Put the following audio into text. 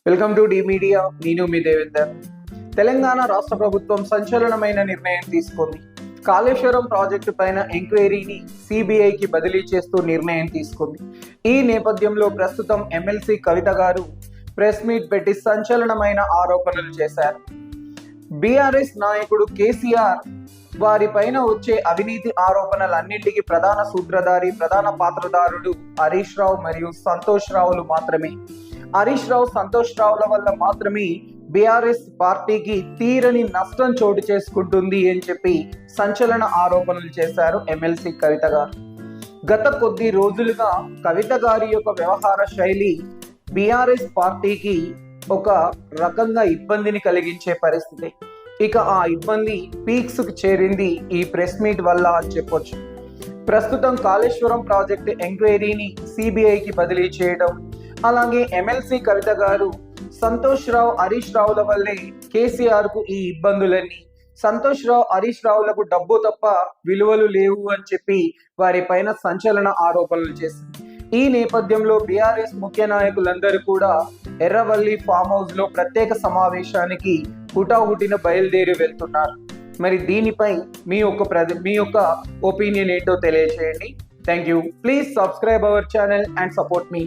Welcome to D media. నేను మీ దేవేందర్. తెలంగాణ రాష్ట్ర ప్రభుత్వం సంచలనమైన నిర్ణయం తీసుకుంది. కాళేశ్వరం ప్రాజెక్టు పైన ఎంక్వైరీని సిబిఐకి బదిలీ చేస్తూ నిర్ణయం తీసుకుంది. ఈ నేపథ్యంలో ప్రస్తుతం ఎమ్మెల్సీ కవిత గారు ప్రెస్ మీట్ పెట్టి సంచలనమైన ఆరోపణలు చేశారు. బీఆర్ఎస్ నాయకుడు కేసీఆర్ వారి పైన వచ్చే అవినీతి ఆరోపణలన్నింటికి ప్రధాన సూత్రధారి, ప్రధాన పాత్రధారుడు హరీష్ రావు మరియు సంతోష్ రావులు మాత్రమే. హరీష్ రావు, సంతోష్ రావుల వల్ల మాత్రమే బీఆర్ఎస్ పార్టీకి తీరని నష్టం చోటు చేసుకుంటుంది అని చెప్పి సంచలన ఆరోపణలు చేశారు ఎమ్మెల్సీ కవిత గారు. గత కొద్ది రోజులుగా కవిత గారి యొక్క వ్యవహార శైలి బీఆర్ఎస్ పార్టీకి ఒక రకంగా ఇబ్బందిని కలిగించే పరిస్థితి. ఇక ఆ ఇబ్బంది పీక్స్ కు చేరింది ఈ ప్రెస్ మీట్ వల్ల అని చెప్పొచ్చు. ప్రస్తుతం కాళేశ్వరం ప్రాజెక్టు ఎంక్వైరీని సిబిఐకి బదిలీ చేయడం, అలాగే ఎమ్మెల్సీ కవిత గారు సంతోష్ రావు, హరీష్ రావుల వల్లే కేసీఆర్ కు ఈ ఇబ్బందులన్నీ, సంతోష్ రావు, హరీష్ రావులకు డబ్బు తప్ప విలువలు లేవు అని చెప్పి వారి పైన సంచలన ఆరోపణలు చేసింది. ఈ నేపథ్యంలో బీఆర్ఎస్ ముఖ్య నాయకులందరూ కూడా ఎర్రవల్లి ఫామ్ హౌస్ లో ప్రత్యేక సమావేశానికి హుటాహుటిన బయలుదేరి వెళ్తున్నారు. మరి దీనిపై మీ యొక్క ఒపీనియన్ ఏంటో తెలియజేయండి. Thank you. Please subscribe our channel and support me.